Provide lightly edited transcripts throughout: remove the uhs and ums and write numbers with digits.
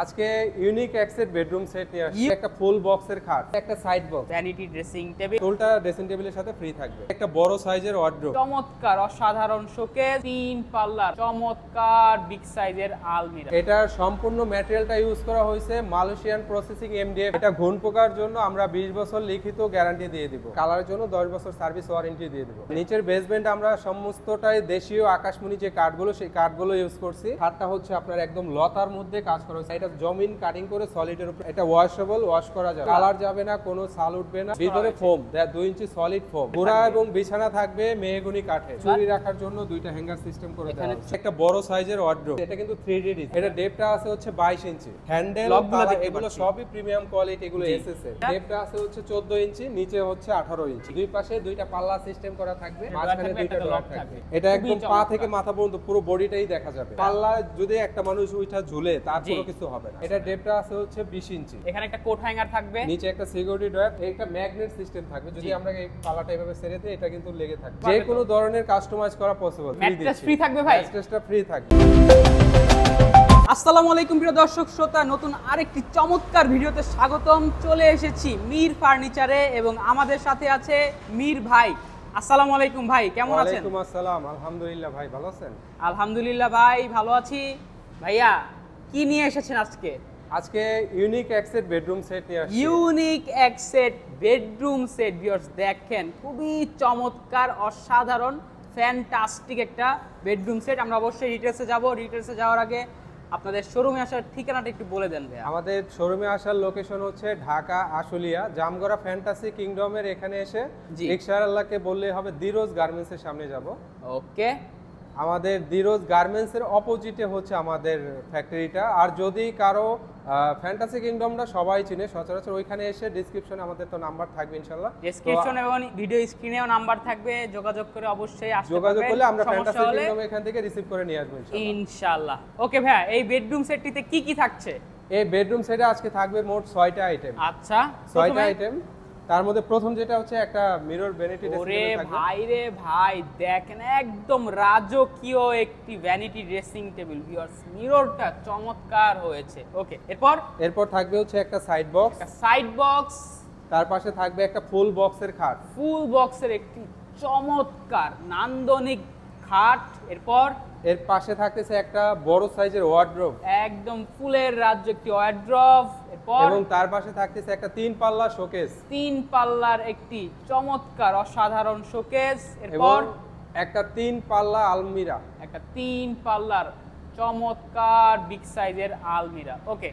আজকে unique exact bedroom set নিয়ে আসছি। একটা ফুল বক্সের খাট, একটা side box, vanity dressing table, টোলটা ড্রেসিং টেবিলের সাথে ফ্রি থাকবে। একটা বড় সাইজের ওয়ার্ড্রোব, চমৎকার অসাধারণ শোকেস, 3 পাল্লার চমৎকার বিগ সাইজের আলমিরা। এটার সম্পূর্ণ ম্যাটেরিয়ালটা ইউজ করা হয়েছে মালয়েশিয়ান প্রসেসিং এমডিএফ। এটা ঘুণ পোকার জন্য আমরা 20 বছর লিখিত গ্যারান্টি দিয়ে দিব। কালারের জন্য 10 বছর সার্ভিস ওয়ারেন্টি দিয়ে দিব। নিচের বেসমেন্ট আমরা সমস্তটাই দেশীয় আকাশমণি যে কাঠগুলো, সেই কাঠগুলো ইউজ করছি। খাটটা হচ্ছে আপনার একদম লতার মধ্যে কাজ করা হয়েছে। এটা জমিন কাটিং করে সলিডের উপর, এটা ওয়াশেবল, ওয়াশ করা যাবে, কালার যাবে না, কোনো ছাল উঠবে না। ভিতরে ফোম, 2 ইঞ্চি সলিড ফোম। গোড়া এবং বিছানা থাকবে মেহগনি কাঠে। চুরি রাখার জন্য 2টা হ্যাঙ্গার সিস্টেম করে দেওয়া হয়েছে। একটা বড় সাইজের ওয়ার্ড্রোব, এটা কিন্তু 3D ডিজাইন। এটা ডেপটা আছে হচ্ছে 22 ইঞ্চি। হ্যান্ডেল এগুলো সবই প্রিমিয়াম কোয়ালিটি, এগুলো এসএস এর। ডেপটা আছে হচ্ছে 14 ইঞ্চি, নিচে হচ্ছে 18 ইঞ্চি। দুই পাশে 2টা পাল্লা সিস্টেম করা থাকবে, মাঝখানে 2টা ড্রপ থাকবে। এটা একদম পা থেকে মাথা পর্যন্ত পুরো বডিটাই দেখা যাবে। পাল্লা যদি একটা মানুষ উঠা ঝুলে তার কোনো কিছু হবে না। এটা ডেপটা আছে হচ্ছে 20 ইঞ্চি। এখানে একটা কোট হ্যাঙ্গার থাকবে, নিচে একটা সিকিউরিটি ড্রয়ার, একটা ম্যাগনেট সিস্টেম থাকবে। যদি আমরা এই পাল্লাটা এভাবে ছেড়ে দিই, এটা কিন্তু লেগে থাকবে। যে কোনো ধরনের কাস্টমাইজ করা পসিবল। ম্যাট্রেস ফ্রি থাকবে ভাই, ম্যাট্রেসটা ফ্রি থাকবে। আসসালামু আলাইকুম প্রিয় দর্শক শ্রোতা, নতুন আরেকটি চমৎকার ভিডিওতে স্বাগতম। চলে এসেছি মীর ফার্নিচারে এবং আমাদের সাথে আছে মীর ভাই। আসসালামু আলাইকুম ভাই, কেমন আছেন? ওয়ালাইকুম আসসালাম, আলহামদুলিল্লাহ ভাই, ভালো আছেন? আলহামদুলিল্লাহ ভাই, ভালো আছি। ভাইয়া কি নিয়ে এসেছেন আজকে? আজকে ইউনিক এক্সেট বেডরুম সেট নিয়ে আসছি। Unique exact bedroom set viewers, দেখেন খুবই চমৎকার অসাধারণ ফ্যান্টাস্টিক একটা বেডরুম সেট। আমরা অবশ্যই ডিটেইলসে যাব। ডিটেইলসে যাওয়ার আগে আপনাদের শোরুমে আসার ঠিকানাটা একটু বলে দেন ভাইয়া। আমাদের শোরুমে আসার লোকেশন হচ্ছে ঢাকা আশুলিয়া জামগড়া ফ্যান্টাসি কিংডমের এখানে এসে রিকশাওয়ালাকে বললেই হবে দিরোজ গার্মেন্টস এর সামনে যাব। ওকে, আমাদের দিরোজ গার্মেন্টস এর অপোজিটে হচ্ছে আমাদের ফ্যাক্টরিটা। আর যদি কারো ফ্যান্টাসি কিংডমটা সবাই চিনে সচরাচর, ওইখানে এসে ডেসক্রিপশনে আমাদের তো নাম্বার থাকবে ইনশাআল্লাহ। ডেসক্রিপশনে এবং ভিডিও স্ক্রিনেও নাম্বার থাকবে, যোগাযোগ করে অবশ্যই আসতে পারবেন। যোগাযোগ করলে আমরা ফ্যান্টাসি কিংডম এখান থেকে রিসিভ করে নিয়ে আসব ইনশাআল্লাহ। ওকে ভাইয়া, এই বেডরুম সেটটিতে কি কি থাকছে? এই বেডরুম সেটে আজকে থাকবে মোট 6টা আইটেম। আচ্ছা, 6টা আইটেম। তার মধ্যে প্রথম যেটা হচ্ছে একটা মিরর ভ্যানিটি ড্রেসিং টেবিল থাকবে। ভাই রে ভাই, দেখেন একদম রাজকীয় একটি ভ্যানিটি ড্রেসিং টেবিল ভিউয়ার্স, মিররটা চমৎকার হয়েছে। ওকে, এরপর থাকবে হচ্ছে একটা সাইড বক্স, তার পাশে থাকবে একটা ফুল বক্সের খাট, ফুল বক্সের একটি চমৎকার নান্দনিক খাট। এর পাশে থাকতেছে একটা বড় সাইজের ওয়ার্ড্রোব, একদম ফুলের রাজ্য একটি ওয়ার্ড্রোব। এবং তার পাশে থাকতেছে একটা 3 পাল্লা শোকেস, 3 পাল্লার একটি চমৎকার অসাধারণ শোকেস। এরপর একটা 3 পাল্লা আলমিরা, একটা 3 পাল্লার চমৎকার বিগ সাইজের আলমিরা। ওকে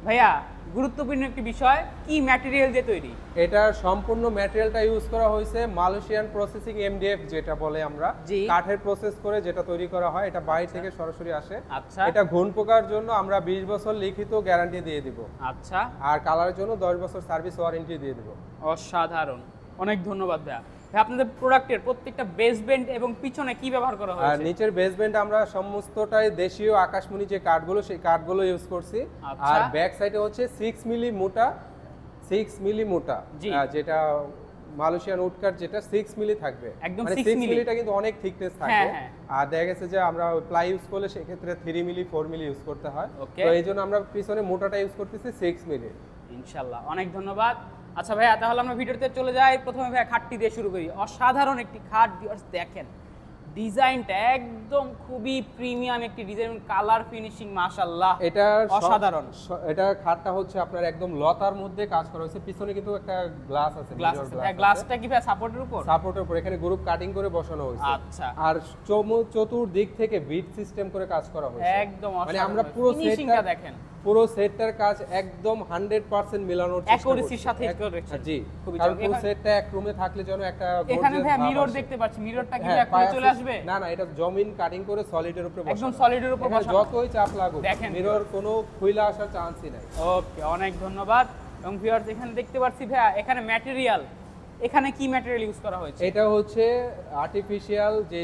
ভাইয়া, গুরুত্বপূর্ণ একটি বিষয়, কি ম্যাটেরিয়াল দিয়ে তৈরি? এটার সম্পূর্ণ ম্যাটেরিয়ালটা ইউজ করা হয়েছে মালয়েশিয়ান প্রসেসিং এমডিএফ, যেটা বলে আমরা কাঠের প্রসেস করে যেটা তৈরি করা হয়। এটা বাইরে থেকে সরাসরি আসে। আচ্ছা, এটা ঘুণ পোকার জন্য আমরা 20 বছর লিখিত গ্যারান্টি দিয়ে দিব। আচ্ছা, আর কালারের জন্য 10 বছর সার্ভিস ওয়ারেন্টি দিয়ে দিব। অসাধারণ, অনেক ধন্যবাদ ভাইয়া। আপনাদের প্রোডাক্টের প্রত্যেকটা বেসমেন্ট এবং পিছনে কি ব্যবহার করা হয়েছে? আর নিচের বেসমেন্ট আমরা সমস্তটাই দেশীয় আকাশমণি যে কাঠগুলো, সেই কাঠগুলো ইউজ করছি। আর ব্যাক সাইডে হচ্ছে 6 মিলি মোটা, যেটা মালয়েশিয়ান উড কাঠ, যেটা 6 মিলি থাকবে। মানে 6 মিলিটা কিন্তু অনেক থিকনেস থাকে। আর দেখা গেছে যে আমরা প্লাই ইউজ করলে সেক্ষেত্রে 3 মিলি 4 মিলি ইউজ করতে হয়। তো এইজন্য আমরা পিছনে মোটাটা ইউজ করতেছি 6 মিলি। ইনশাআল্লাহ, অনেক ধন্যবাদ। আচ্ছা ভাইয়া, তাহলে আমরা ভিডিওতে চলে যাই। প্রথমে ভাইয়া খাটটি দিয়ে শুরু করি। অসাধারণ একটি খাট ভিউয়ার্স, দেখেন ডিজাইনটা একদম খুবই প্রিমিয়াম একটি ডিজাইন, কালার ফিনিশিং মাশাআল্লাহ, এটা অসাধারণ। এটা খাটটা হচ্ছে আপনার একদম লতার মধ্যে কাজ করা হয়েছে। পিছনে কিন্তু একটা গ্লাস আছে, গ্লাসটা কি ভাই সাপোর্টের উপর? সাপোর্টের উপর, এখানে গ্রুপ কাটিং করে বসানো হয়েছে। আচ্ছা, আর চতুর্দিক থেকে বিট সিস্টেম করে কাজ করা হয়েছে। একদম মানে আমরা পুরো ফিনিশিংটা দেখেন, পুরো সেটটার কাজ একদম 100% মিলানোর চেষ্টা করছি। অ্যাকুরেসির সাথে করেছে। জি, কারণ পুরো সেটটা এক রুমে থাকলে যেন একটা এখানে ভাই মিরর দেখতে পাচ্ছি, মিররটা কি একবারে চলে আসবে? না, এটা জমিন কাটিং করে সলিডের উপরে বসানো, একদম সলিডের উপর বসানো, যতই চাপ লাগুক মিরর কোনো খুইলা আসার চান্সই নাই। ওকে, অনেক ধন্যবাদ। এবং ভিউয়ার্স, এখানে দেখতে পাচ্ছি ভাই, এখানে ম্যাটেরিয়াল এখানে কি ম্যাটেরিয়াল ইউজ করা হয়েছে? এটা হচ্ছে আর্টিফিশিয়াল যে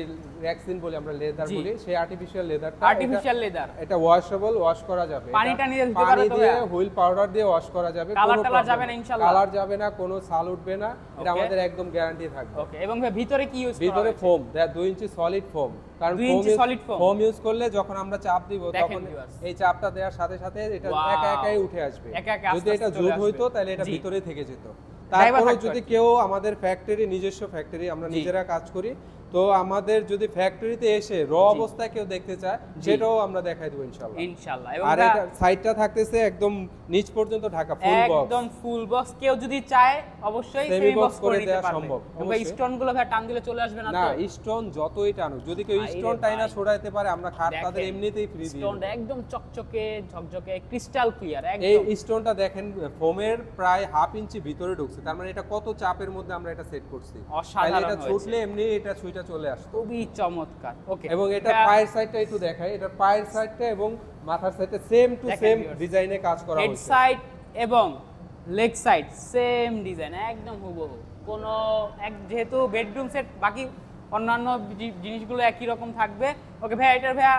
রেক্সিন বলি আমরা, লেদার বলি, সেই আর্টিফিশিয়াল লেদারটা। আর্টিফিশিয়াল লেদার, এটা ওয়াশেবল, ওয়াশ করা যাবে। পানিটা নিয়ে দিতে পানি পারো তো দিয়ে ভাইয়া? হুইল পাউডার দিয়ে ওয়াশ করা যাবে। কালার টালার যাবে না ইনশাআল্লাহ? কালার যাবে না, কোনো ছাল উঠবে না, এটা Okay. আমাদের একদম গ্যারান্টি থাকবে। ওকে, এবং ভাই ভিতরে কি ইউজ করা ভিতরে হয়েছে? ফোম, 2 ইঞ্চি সলিড ফোম। কারণ 2 ইঞ্চি solid foam? ফোম ইউজ করলে যখন আমরা চাপ দিব দেখেন তখন viewers। এই চাপটা দেওয়ার সাথে সাথে এটা Wow! একা একাই উঠে আসবে। একা একা যদি আস্তে এটা আস্তে চলে যোগ হইতো আসবে। তাহলে এটা জি। ভিতরে থেকে যেত। Driver তারপরে থাকতো যদি আর কি। কেউ আমাদের ফ্যাক্টরি, নিজস্ব ফ্যাক্টরি, আমরা জি। নিজেরা কাজ করি, তো আমাদের যদি ফ্যাক্টরিতে এসে র অবস্থায় কেউ দেখতে চায় সেটাও আমরা দেখাই দেব ইনশাআল্লাহ। ইনশাআল্লাহ। এবং আর ভাইয়া, এটা সাইডটা থাকতেছে একদম নিচ পর্যন্ত ঢাকা, ফুল বক্স। একদম ফুল বক্স। কেউ যদি চায় অবশ্যই Semi সেমি box বক্স করে করে নিতে দেয়া পারবে। সম্ভব, এবং ভাই অবশ্যই। স্টোন গুলো ভাই টান দিলে চলে আসবে না না, তো? স্টোন যতই টানুক, যদি কেউ ভাই রে স্টোন টাইনা ভাই। ছড়াইতে পারে, আমরা খাট তাদের দেখেন, এমনিতেই ফ্রি দিই। স্টোনটা একদম চকচকে ঝকঝকে ক্রিস্টাল ক্লিয়ার এই একদম। স্টোনটা দেখেন ফোমের প্রায় হাফ ইঞ্চি ভিতরে ঢুকছে, তার মানে এটা কত চাপের মধ্যে আমরা এটা সেট করছি। অসাধারণ তাহলে এটা হয়েছে। ছুটলে এমনি এটা ছুঁইটা চলে আসতো। খুবই চমৎকার। ওকে, এবং এটা পায়ের সাইডটা একটু দেখাই, এটা পায়ের সাইডটা এবং মাথার সাইডটা সেম টু দেখেন সেম viewers। ডিজাইনে কাজ করা হেড হয়েছে। সাইড এবং লেগ সাইড সেম ডিজাইন, একদম হুবহু। কোনো যেহেতু বেডরুম সেট, বাকি অন্যান্য জিনিসগুলো একই রকম থাকবে। ওকে ভাইয়া, এটার ভাইয়া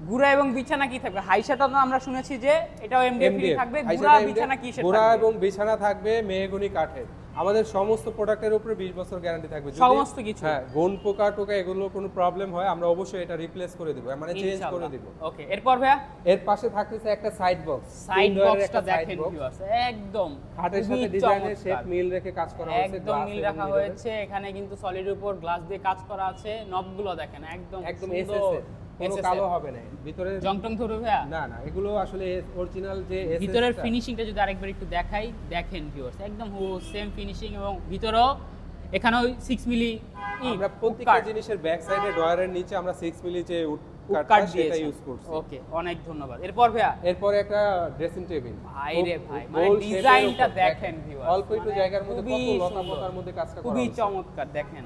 গুড়া এবং বিছানা কি থাকবে? হাইসাটা তো আমরা শুনেছি যে এটাও এমডিএফ MDF থাকবে, হাইসাটা গুড়া MDF, বিছানা কি সেটা গুড়া থাকবে? এবং বিছানা থাকবে মেহগনি কাঠের। আমাদের সমস্ত প্রোডাক্টের উপরে 20 বছর গ্যারান্টি থাকবে। যদি সমস্ত কিছু? হ্যাঁ, গুণ পোকা টোকা এগুলো কোনো প্রবলেম হয় আমরা অবশ্যই এটা রিপ্লেস করে দেব, মানে চেঞ্জ করে দেব। ওকে, এরপর ভাইয়া এর পাশে থাকতেছে একটা সাইড বক্স। সাইড বক্সটা দেখেন ভিউয়ার্স, একদম খাটের খুবই সাথে ডিজাইনের শেপ চমৎকার। মিল রেখে কাজ করা হয়েছে, একদম glass মিল এবং রাখা mirror এর। হয়েছে। এখানে কিন্তু সলিডের উপর গ্লাস দিয়ে কাজ করা আছে। নবগুলো দেখেন একদম একদম সুন্দর। এসএস এর, কোনো SSL কালো হবে না ভিতরে। জংটং ধরবে ভাইয়া? না না, এগুলো আসলে অরিজিনাল যে SS ভিতরের টা। ফিনিশিংটা যদি আরেকবার একটু দেখাই, দেখেন ভিউয়ার্স, একদম সেম ফিনিশিং। এবং ভিতরেও এখানেও 6 মিলি আমরা প্রত্যেকটা জিনিসের ব্যাক সাইডে ডয়ারের নিচে আমরা 6 মিলি যে উড কাট কাটটা সেটা দিয়েছে ইউজ করছি। ওকে, অনেক ধন্যবাদ। এরপর ভাইয়া এরপরে একটা ড্রেসিং টেবিল। ভাই রে ভাই, মানে ডিজাইনটা দেখেন ভিউয়ার্স, অল্প একটু মানে জায়গার মধ্যে কত খুবই লতা সুন্দর। পাতার মধ্যে কাজটা করা খুবই হয়েছে। চমৎকার দেখেন,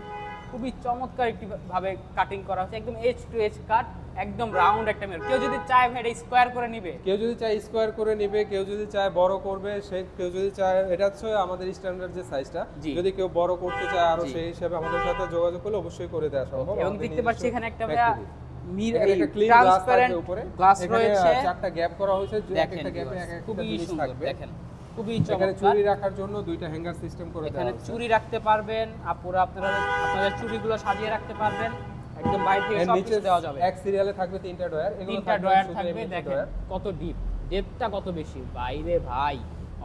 খুবই চমৎকার একটি ভাবে কাটিং করা হচ্ছে, একদম এজ টু এজ কাট, একদম রাউন্ড একটা মেরু। কেউ যদি চায় ভাই এটা স্কোয়ার করে নিবে, কেউ যদি চায় স্কোয়ার করে নিবে, কেউ যদি চায় বড় করবে, সে কেউ যদি চায়, এটা হচ্ছে আমাদের স্ট্যান্ডার্ড যে সাইজটা, জি। যদি কেউ বড় করতে চায় আরো জি। সেই হিসাবে আমাদের সাথে যোগাযোগ করলে অবশ্যই করে দেওয়া সম্ভব। এবং আমাদের দেখতে পাচ্ছি নিজস্ব এখানে একটা factory। মিরর, এখানে একটা ক্লিন গ্লাস ট্রান্সপারেন্ট থাকবে উপরে, গ্লাস এখানে রয়েছে। চারটা গ্যাপ করা হয়েছে, যে দেখেন একটা গ্যাপে viewers, এক একটা খুবই জিনিস সুন্দর থাকবে। দেখেন, খুবই এখানে চমৎকার। চুড়ি রাখার জন্য দুইটা হ্যাঙ্গার সিস্টেম করে দেওয়া এখানে হয়েছে। চুড়ি রাখতে পারবেন, আপুরা আপনারা আপনাদের চুড়িগুলো সাজিয়ে রাখতে পারবেন, একদম বাইরে থেকে এর সব নিচে কিছু দেওয়া যাবে। এক সিরিয়ালে থাকবে তিনটা ডয়ার, এগুলো তিনটা থাকবে ড্রয়ার শুধু থাকবে, এমনিতে দেখেন ড্রয়ার। কত ডিপ, ডেপটা কত বেশি, বাইরে ভাই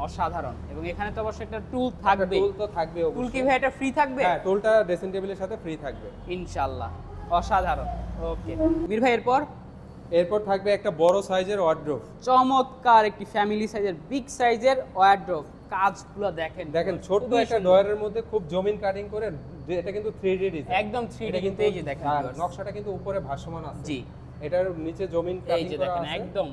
অসাধারণ। এবং এখানে তো অবশ্যই একটা টুল থাকবে, টুল তো থাকবে টুল কি অবশ্যই। ভাই এটা ফ্রি থাকবে? হ্যাঁ, টুলটা ড্রেসিং টেবিলের সাথে ফ্রি থাকবে। ইনশাআল্লাহ, অসাধারণ। ওকে মীর ভাই, এরপর থাকবে একটা বড় সাইজের ওয়ার্ড্রোব। চমৎকার একটি ফ্যামিলি সাইজের, বিগ সাইজের ওয়ার্ড্রোব। কাজগুলো দেখেন, দেখেন ছোট্ট খুবই একটা সুন্দর। ডয়ারের মধ্যে খুব জমিন কাটিং করে, এটা কিন্তু 3D ডিজাইন, একদম 3D এটা কিন্তু এই যে দেখেন আর viewers। নকশাটা কিন্তু উপরে ভাসমান আছে। জি, এটার নিচে জমিন এই কাটিং যে করা দেখেন আছে। একদম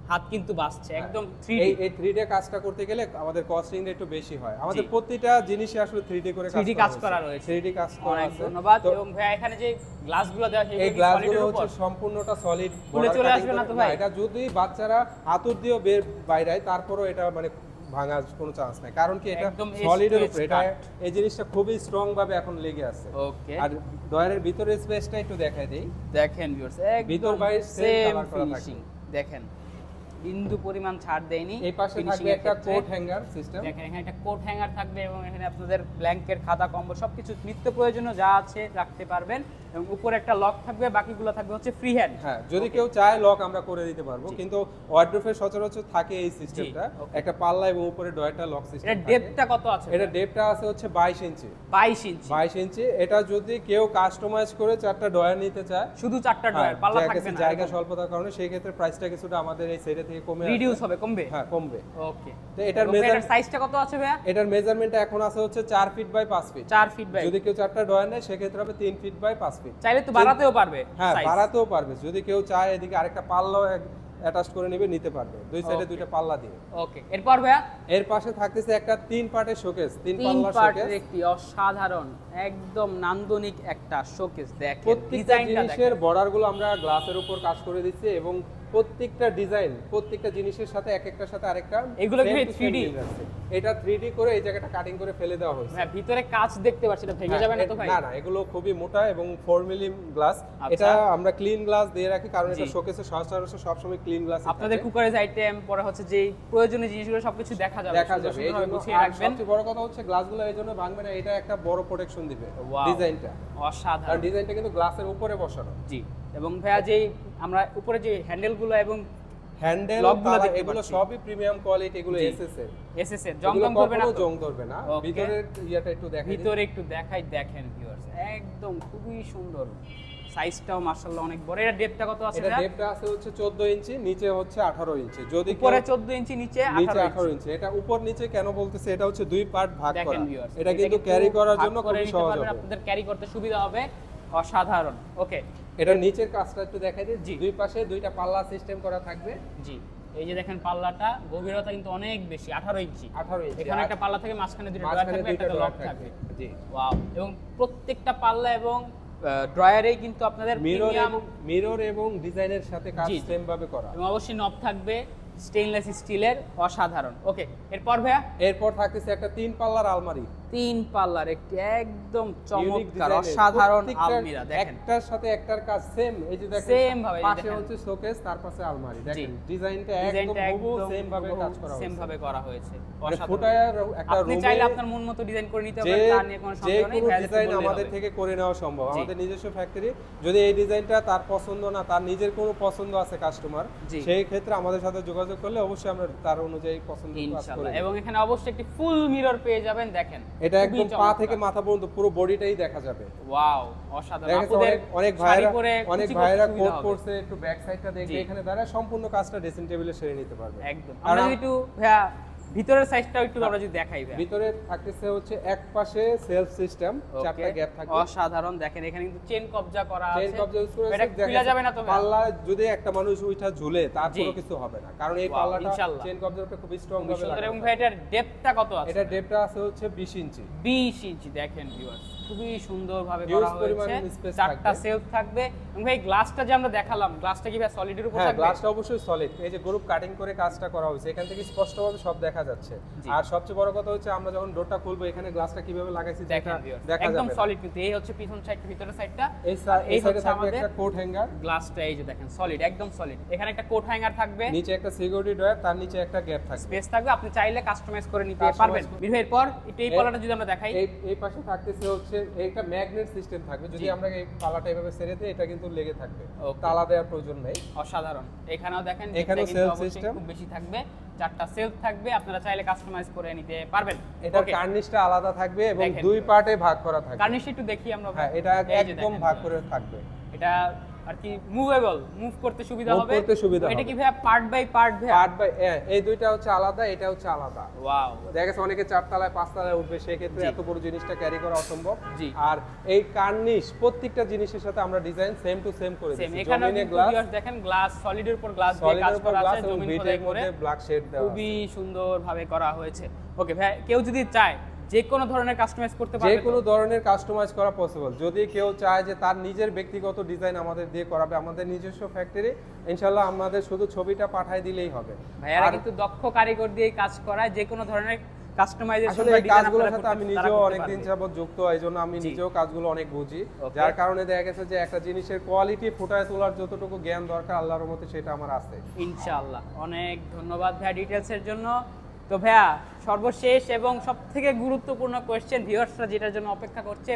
হাত কিন্তু বাসছে, একদম 3D। এই 3D কাজটা করতে গেলে আমাদের কস্টিংটা একটু বেশি হয়। আমাদের জি। প্রতিটা জিনিসে আসলে 3D করে 3D কাজ করা রয়েছে। 3D কাজ করা অনেক আছে। ধন্যবাদ। তো এবং ভাই এখানে যে গ্লাসগুলো দেওয়া এই সেগুলো গ্লাসগুলো সলিডের হচ্ছে উপর সম্পূর্ণটা সলিড। খুলে চলে আসবে না তো ভাই? এটা যদি বাচ্চারা হাতুড় দিয়ে বাইরায়, তারপরও এটা মানে ভাঙার কোনো চান্স নাই, কারণ কি এটা একদম সলিডের edge to উপরে, edge এটা cut। এই জিনিসটা খুবই স্ট্রং ভাবে এখন লেগে আছে। ওকে, আর ডয়ারের ভিতরের স্পেসটা একটু দেখাই দেই। দেখেন ভিউয়ার্স, ভিতর একদম বাইরে same সেম colour করা ফিনিশিং দেখেন, বিন্দু পরিমাণ ছাড় দেয়নি। এই পাশে finishing থাকবে এর একটা ক্ষেত্রে। Coat hanger system. দেখেন এখানে একটা কোট হ্যাঙ্গার থাকবে, এবং এখানে আপনাদের ব্ল্যাঙ্কেট, খাতা, কম্বল সবকিছু নিত্য প্রয়োজনীয় যা আছে রাখতে পারবেন। এবং উপরে একটা লক থাকবে, বাকিগুলো থাকবে হচ্ছে ফ্রি হ্যান্ড। হ্যাঁ, যদি কেউ চায় লক আমরা করে দিতে পারবো, কিন্তু ওয়ার্ড্রোবের সচরাচর থাকে এই সিস্টেমটা, okay। একটা পাল্লা এবং উপরে ডয়ারটা লক সিস্টেম। এটা ডেপথটা কত আছে? এটা ডেপটা আছে হচ্ছে 22 ইঞ্চি। 22 ইঞ্চি। 22 ইঞ্চি। এটা যদি কেউ কাস্টমাইজ করে চারটা ডয়ার নিতে চায়, শুধু চারটা ডয়ার, পাল্লা থাকবে না, জায়গা স্বল্পতার কারণে সেই ক্ষেত্রে প্রাইসটা কিছুটা আমাদের এই সাইডে থেকে কমে আসবে। রিডিউস হবে, কমবে। হ্যাঁ, কমবে। ওকে, তো এটার এটার সাইজটা কত আছে ভাইয়া? এটার মেজারমেন্ট এখন আছে হচ্ছে 4 feet by 5 feet. 4 feet by, যদি কেউ চারটা ডয়ার নেয় সেক্ষেত্রে হবে 3 ফিট বাই 5 ফিট। চাইলে তো বাড়াতেও পারবে। হ্যাঁ, size। বাড়াতেও পারবে, যদি কেউ চায় এদিকে আরেকটা পাল্লাও অ্যাটাচ করে নেবে, নিতে পারবে দুই সাইডে Okay। দুইটা পাল্লা দিয়ে। ওকে, এরপর ভাইয়া এর পাশে থাকতেছে একটা 3 পার্টের শোকেস, 3 তিন পাল্লা পার্টের শোকেস। একটি অসাধারণ, একদম নান্দনিক একটা শোকেস। দেখেন প্রত্যেকটা ডিজাইনটা জিনিসের দেখেন, বর্ডারগুলো আমরা গ্লাসের উপর কাজ করে দিচ্ছি, এবং প্রত্যেকটা ডিজাইন প্রত্যেকটা জিনিসের সাথে এক একটার সাথে আরেকটা এগুলো কি same to same 3D? মিল আছে। এটা 3D করে এই জায়গাটা কাটিং করে ফেলে দেওয়া হয়েছে। হ্যাঁ, ভিতরে কাঁচ দেখতে পাচ্ছি, এটা ভেঙে যাবে না তো ভাই? না না, এগুলো খুবই মোটা এবং 4 মিলি গ্লাস। আচ্ছা। এটা আমরা ক্লিন গ্লাস দিয়ে রাখি কারণ এটা জি। শোকেসে সচরাচর সবসময় ক্লিন গ্লাস আপনাদের কুকারেজ আইটেম পরে হচ্ছে যে প্রয়োজনীয় জিনিসগুলো সবকিছু দেখা যাবে, দেখা সুন্দর যাবে। এই সুন্দরভাবে জন্য গুছিয়ে আর রাখবেন। সবচেয়ে বড় কথা হচ্ছে গ্লাসগুলো এই জন্য ভাঙবে না, এটা একটা বড় প্রোটেকশন দিবে Wow, ডিজাইনটা। অসাধারণ। কারণ ডিজাইনটা কিন্তু গ্লাসের উপরে বসানো। জি, এবং ভাইয়া যে আমরা উপরে যে হ্যান্ডেলগুলো এবং হ্যান্ডেল লকগুলো দেখতে এগুলো পাচ্ছি। সবই প্রিমিয়াম কোয়ালিটি, এগুলো জি। এসএস এর। এসএস এর জং টং করবে না তো? জং ধরবে না। Okay. ভিতরের ইয়াটা একটু দেখাই দিই। ভিতরে একটু দেখাই, দেখেন ভিউয়ার্স, একদম খুবই সুন্দর। সাইজটাও মাশাআল্লাহ অনেক বড়। এর ডেপথটা কত আছে? এটা ডেপটা আছে হচ্ছে 14 ইঞ্চি, নিচে হচ্ছে 18 ইঞ্চি। যদি উপরে 14 ইঞ্চি, নিচে 18 ইঞ্চি। এটা উপর নিচে কেন বলতেছে, এটা হচ্ছে দুই পার্ট ভাগ করা। দেখেন ভিউয়ার্স, এটা কিন্তু ক্যারি করার জন্য খুবই সহজ হবে। আপনাদের ক্যারি করতে সুবিধা হবে, অসাধারণ। ওকে, এটা নিচের কাজটা একটু দেখাই দিই। জি। দুই পাশে দুইটা পাল্লা সিস্টেম করা থাকবে। জি, এই যে দেখেন পাল্লাটা গভীরতা কিন্তু অনেক বেশি, 18 ইঞ্চি। 18 ইঞ্চি। এখানে একটা পাল্লা থেকে মাঝখানে দুটো ড্রয়ার মাঝখানে থাকবে, দুইটা একটা লক ড্রয়ার থাকবে। জি। ওয়াও, এবং প্রত্যেকটা পাল্লা এবং ড্রয়ারেই কিন্তু আপনাদের প্রিমিয়াম মিরর এবং ডিজাইনের সাথে কাজ জি। সেম ভাবে করা। এবং অবশ্যই নব থাকবে স্টেইনলেস স্টিলের, অসাধারণ। ওকে, এরপর ভাইয়া এরপর থাকতেছে একটা 3 পাল্লার আলমারি। 3 পাল্লার একটি একদম Unique চমৎকার design এর। অসাধারণ প্রত্যেকটা আলমিরা দেখেন। একটার সাথে একটার কাজ সেম। এই যে দেখেন Same ভাবে, এই যে পাশে দেখেন। হচ্ছে শোকেস, তার পাশে আলমারি। জি। দেখেন ডিজাইনটা ডিজাইনটা একদম হুবহু একদম সেম ভাবে কাজ করা সেম হয়েছে। ভাবে করা হয়েছে, মানে অসাধারণ। ফুটায়ার একটা আপনি রুমে চাইলে আপনার মন মতো ডিজাইন করে নিতে যে পারবেন, তা নিয়ে কোনো যে সন্দেহ নেই। কোনো ভাইয়াদেরকে ডিজাইন বললেই আমাদের হবে। থেকে করে নেওয়া সম্ভব। জি। আমাদের নিজস্ব ফ্যাক্টরি। যদি এই ডিজাইনটা তার পছন্দ না, তার নিজের কোনো পছন্দ আছে কাস্টমার, জি। সেই ক্ষেত্রে আমাদের সাথে যোগাযোগ করলে অবশ্যই আমরা তার অনুযায়ী পছন্দ কাজ করে ইনশাআল্লাহ। দেব। এবং এখানে অবশ্যই একটি ফুল মিরর পেয়ে যাবেন, দেখেন এটা খুবই একদম পা চমৎকার। থেকে মাথা পর্যন্ত পুরো বডিটাই দেখা যাবে। ওয়াও, অসাধারণ। দেখা গেছে আপুদের অনেক শাড়ি ভাইরা পরে অনেক কুচি করতে ভাইরা সুবিধা কোট হবে। পরছে, একটু ব্যাক সাইডটা দেখবে, জি। এখানে দ্বারা সম্পূর্ণ কাজটা ড্রেসিং টেবিলে সেরে নিতে পারবে। একদম। আর আমরা যদি একটু ভাইয়া ভিতরের সাইজটাও একটু আমরা যদি দেখাই ভাইয়া। ভিতরে থাকতেছে হচ্ছে এক পাশে সেলফ সিস্টেম, চারটা ওকে, গ্যাপ থাকবে। অসাধারণ। দেখেন এখানে কিন্তু চেন কবজা করা আছে। চেইন কবজা ইউজ করে এটা খুলে যাবে না তো ভাইয়া? পাল্লা যদি একটা মানুষ উইঠা ঝুলে তার জি। কোনো কিছু হবে না, কারণ এই Wow, পাল্লাটা ইনশাআল্লাহ। চেইন কবজার উপরে খুব স্ট্রং খুবই ভাবে সুন্দর। এবং লাগানো। ভাই এটার ডেপথটা কত আছে? এটা ডেপটা আছে হচ্ছে 20 ইঞ্চি। 20 ইঞ্চি। দেখেন ভিউয়ার্স, খুবই সুন্দরভাবে Huge করা পরিমাণ হয়েছে। space চারটা থাকবে। সেলফ থাকবে। এবং ভাই গ্লাসটা যে আমরা দেখালাম, গ্লাসটা কি ভাই সলিডের উপর হ্যাঁ, থাকবে? গ্লাসটা অবশ্যই সলিড। এই যে গ্রুপ কাটিং করে কাজটা করা হয়েছে, এখান থেকে স্পষ্টভাবে সব দেখা যাচ্ছে। জি। আর সবচেয়ে বড় কথা হচ্ছে আমরা যখন ডোরটা খুলবো এখানে গ্লাসটা কিভাবে লাগাইছি দেখেন সেটা viewers, দেখা একদম যাবে না। সলিড। কিন্তু এই হচ্ছে পিছন সাইড, ভিতরের সাইডটা। এই এই সাইডে হচ্ছে থাকবে আমাদের একটা কোট হ্যাঙ্গার, গ্লাসটা, এই যে দেখেন সলিড, একদম সলিড। এখানে একটা কোট হ্যাঙ্গার থাকবে, নিচে একটা সিকিউরিটি ড্রয়ার, তার নিচে একটা গ্যাপ থাকবে। স্পেস থাকবে, আপনি চাইলে কাস্টমাইজ করে নিতে Customize পারবেন। করে- মির ভাই এরপর একটু এই পালাটা যদি আমরা দেখাই। এই পাশে থাকতেছে হচ্ছে একটা ম্যাগনেট সিস্টেম থাকবে। যদি জি। আমরা এই পালাটা এভাবে ছেড়ে দিই, এটা কিন্তু লেগে থাকবে, Okay. তালা দেওয়ার প্রয়োজন নেই। অসাধারণ। এখানেও দেখেন এখানেও ডিসপ্লে কিন্তু self অবশ্যই system। খুব বেশি থাকবে, চারটা সেলফ থাকবে, আপনারা চাইলে কাস্টমাইজ করে নিতে পারবেন। এটার Okay, কার্নিশটা আলাদা থাকবে এবং দেখেন। দুই পার্টে ভাগ করা থাকবে। কার্নিশ একটু দেখি আমরা। হ্যাঁ, এটা এই যে একদম দেখেন, ভাগ করে থাকবে। এটা আর কি মুভেবল, মুভ করতে সুবিধা Move হবে। করতে সুবিধা এটা হবে। কি ভাই পার্ট বাই পার্ট ভাই? পার্ট বাই এই দুইটা হচ্ছে আলাদা, এটা হচ্ছে আলাদা। ওয়াও, দেখা গেছে অনেকে 4 তলায় 5 তলায় উঠবে, সেই ক্ষেত্রে জি। এত বড় জিনিসটা ক্যারি করা অসম্ভব। জি। আর এই কার্নিশ প্রত্যেকটা জিনিসের সাথে আমরা ডিজাইন সেম টু সেম করে সেম। দিয়েছি। এখানে জমিনে কিন্তু গ্লাস, viewers দেখেন গ্লাস, সলিডের উপর গ্লাস দিয়ে সলিডের কাজ উপর করা গ্লাস আছে, এবং জমিন বিটের খোদাই করে মধ্যে ব্ল্যাক শেড দেওয়া আছে। খুবই সুন্দরভাবে করা হয়েছে। ওকে ভাই, কেউ যদি চায় যে কোনো ধরনের কাস্টমাইজ করতে যে পারবে? কোনো ধরনের কাস্টমাইজ করা পসিবল। যদি কেউ চায় যে তার নিজের ব্যক্তিগত ডিজাইন আমাদের দিয়ে করাবে, আমাদের নিজস্ব ফ্যাক্টরি, ইনশাআল্লাহ আমাদের শুধু ছবিটা পাঠিয়ে দিলেই হবে। ভাইয়ারা আর কিন্তু দক্ষ কারিগর দিয়ে কাজ করায়, যে কোনো ধরনের কাস্টমাইজেশন আসলে বা এই ডিজাইন কাজগুলোর আপনারা সাথে আমি করতে- নিজেও তারা করতে অনেকদিন পারবে। যাবত যুক্ত, এই জন্য আমি জি। নিজেও কাজগুলো অনেক বুঝি। Okay. যার কারণে দেখা গেছে যে একটা জিনিসের কোয়ালিটি ফুটায় তোলার যতটুকু জ্ঞান দরকার আল্লাহর মতে সেটা আমার আছে। ইনশাআল্লাহ। অনেক ধন্যবাদ ভাইয়া ডিটেলসের জন্য। তো ভাইয়া সর্বশেষ এবং সবথেকে গুরুত্বপূর্ণ কোয়েশ্চেন, ভিউয়ার্সরা যেটার জন্য অপেক্ষা করছে,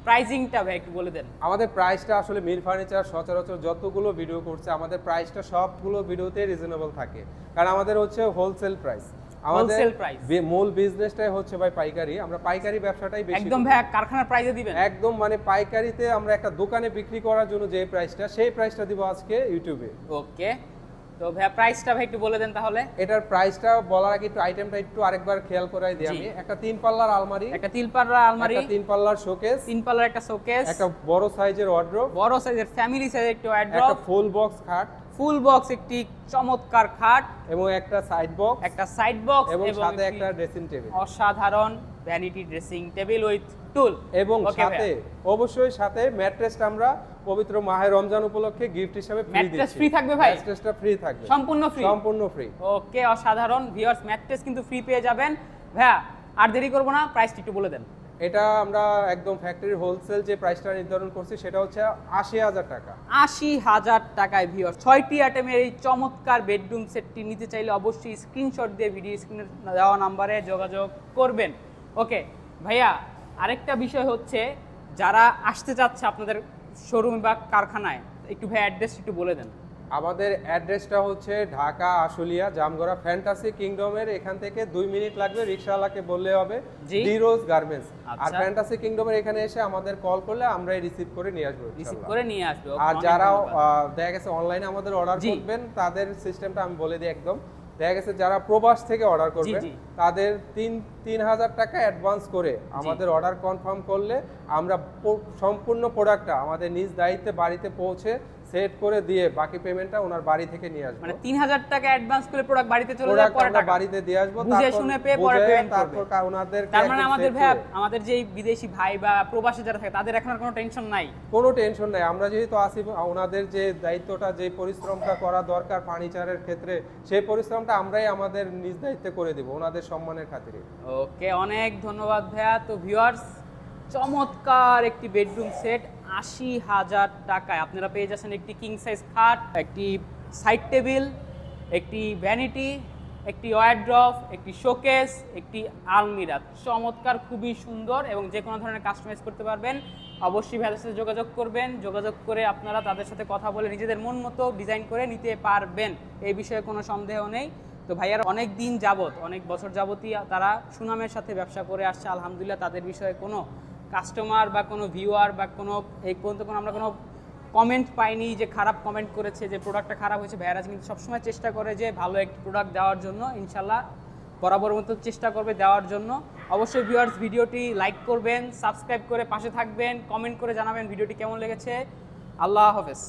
প্রাইসিংটা ভাই একটু বলে দেন। আমাদের প্রাইসটা আসলে মির ফার্নিচার সচরাচর যতগুলো ভিডিও করছে আমাদের প্রাইসটা সবগুলো ভিডিওতে রিজনেবল থাকে, কারণ আমাদের হচ্ছে হোলসেল প্রাইস। আমাদের Wholesale price। মূল বিজনেসটাই হচ্ছে ভাই পাইকারি। আমরা পাইকারি ব্যবসাটাই বেশি একদম করি। ভাইয়া কারখানার প্রাইসে দিবেন? একদম মানে পাইকারিতে আমরা একটা দোকানে বিক্রি করার জন্য যে প্রাইসটা, সেই প্রাইসটা দিব আজকে ইউটিউবে। ওকে, তো ভাইয়া প্রাইসটা ভাই একটু বলে দেন তাহলে। এটার প্রাইসটা বলার আগে একটু আইটেমটা একটু আরেকবার খেয়াল করাই দিই জি। আমি। একটা 3 পাল্লার আলমারি, একটা 3 পাল্লার আলমারি, একটা 3 পাল্লার শোকেস, 3 পাল্লার একটা শোকেস, একটা বড় সাইজের ওয়ার্ড্রোব, বড় সাইজের ফ্যামিলি সাইজের একটা একটা ওয়ার্ড্রপ, ফুল বক্স খাট, ফুল বক্স একটি চমৎকার খাট এবং একটা সাইড বক্স, একটা সাইড বক্স এবং সাথে একটি একটা ড্রেসিং টেবিল, অসাধারণ ভ্যানিটি ড্রেসিং টেবিল উইথ টুল। এবং সাথে অবশ্যই সাথে ম্যাট্রেসটা আমরা পবিত্র মাহে রমজান উপলক্ষে গিফট হিসেবে ফ্রি ম্যাট্রেস দিচ্ছি। ফ্রি থাকবে ভাই? ম্যাট্রেসটা ফ্রি থাকবে, সম্পূর্ণ ফ্রি? সম্পূর্ণ ফ্রি। ওকে, অসাধারণ ভিউয়ার্স, ম্যাট্রেস কিন্তু ফ্রি পেয়ে যাবেন। ভাইয়া আর দেরি করব না, প্রাইসটা একটু বলে দেন। এটা আমরা একদম ফ্যাক্টরি হোলসেল যে প্রাইসটা নির্ধারণ করছি সেটা হচ্ছে ৮০,০০০ টাকা। ৮০,০০০ টাকায় ভিউয়ার্স ৬টি আইটেমের এই চমৎকার বেডরুম সেটটি নিতে চাইলে অবশ্যই স্ক্রিনশট দিয়ে ভিডিও স্ক্রিনে দেওয়া নাম্বারে যোগাযোগ করবেন। ওকে ভাইয়া, আরেকটা বিষয় হচ্ছে যারা আসতে চাচ্ছে আপনাদের শোরুম বা কারখানায়, একটু ভাই অ্যাড্রেস একটু বলে দেন। আমাদের অ্যাড্রেসটা হচ্ছে ঢাকা আশুলিয়া জামগড়া ফ্যান্টাসি কিংডমের এখান থেকে ২ মিনিট লাগবে, রিকশাওয়ালাকে বললে হবে ডিরোজ গার্মেন্টস। আর ফ্যান্টাসি কিংডমের এখানে এসে আমাদের কল করলে আমরাই রিসিভ করে নিয়ে আসবো, রিসিভ করে নিয়ে আসবো। আর যারা দেখা গেছে অনলাইনে আমাদের অর্ডার করবেন তাদের সিস্টেমটা আমি বলে দিই একদম। দেখা গেছে যারা প্রবাস থেকে অর্ডার করবেন তাদের ৩,০০০ টাকা অ্যাডভান্স করে আমাদের অর্ডার কনফার্ম করলে আমরা সম্পূর্ণ প্রোডাক্টটা আমাদের নিজ দায়িত্বে বাড়িতে পৌঁছে সেট করে দিয়ে বাকি পেমেন্টটা ওনার বাড়ি থেকে নিয়ে আসবো। মানে ৩,০০০ টাকা অ্যাডভান্স করে প্রোডাক্ট বাড়িতে চলে যাবে, পরে টাকা বাড়িতে দিয়ে আসবো, বুঝে শুনে পে পরে পেমেন্ট করবে। তারপর ওনাদের তার মানে আমাদের যে বিদেশি ভাই বা প্রবাসী যারা থাকে তাদের এখন আর কোনো টেনশন নাই? কোনো টেনশন নাই। আমরা যেহেতু আসি, ওনাদের যে দায়িত্বটা যে পরিশ্রমটা করা দরকার ফার্নিচারের ক্ষেত্রে সেই পরিশ্রমটা আমরাই আমাদের নিজ দায়িত্বে করে দেব ওনাদের সম্মানের খাতিরে। ওকে, অনেক ধন্যবাদ ভাইয়া। তো ভিউয়ার্স, চমৎকার একটি বেডরুম সেট ৮০,০০০ টাকায় আপনারা পেয়ে যাচ্ছেন একটি কিং সাইজ খাট, একটি সাইড টেবিল, একটি ভ্যানিটি, একটি ওয়ারড্রপ, একটি শোকেস, একটি আলমিরা। চমৎকার, খুবই সুন্দর এবং যে কোনো ধরনের কাস্টমাইজ করতে পারবেন। অবশ্যই ভাইদের সাথে যোগাযোগ করবেন, যোগাযোগ করে আপনারা তাদের সাথে কথা বলে নিজেদের মন মতো ডিজাইন করে নিতে পারবেন, এই বিষয়ে কোনো সন্দেহ নেই। তো ভাইয়ার অনেক দিন যাবত, অনেক বছর যাবতই তারা সুনামের সাথে ব্যবসা করে আসছে। আলহামদুলিল্লাহ, তাদের বিষয়ে কোনো কাস্টমার বা কোনো ভিউয়ার বা কোনো এই পর্যন্ত আমরা কোনো কমেন্ট পাইনি যে খারাপ কমেন্ট করেছে, যে প্রোডাক্টটা খারাপ হয়েছে। ভাইয়ারা কিন্তু সবসময় চেষ্টা করে যে ভালো একটি প্রোডাক্ট দেওয়ার জন্য, ইনশাল্লাহ বরাবর মতো চেষ্টা করবে দেওয়ার জন্য। অবশ্যই ভিউয়ার্স, ভিডিওটি লাইক করবেন, সাবস্ক্রাইব করে পাশে থাকবেন, কমেন্ট করে জানাবেন ভিডিওটি কেমন লেগেছে। আল্লাহ হাফেজ।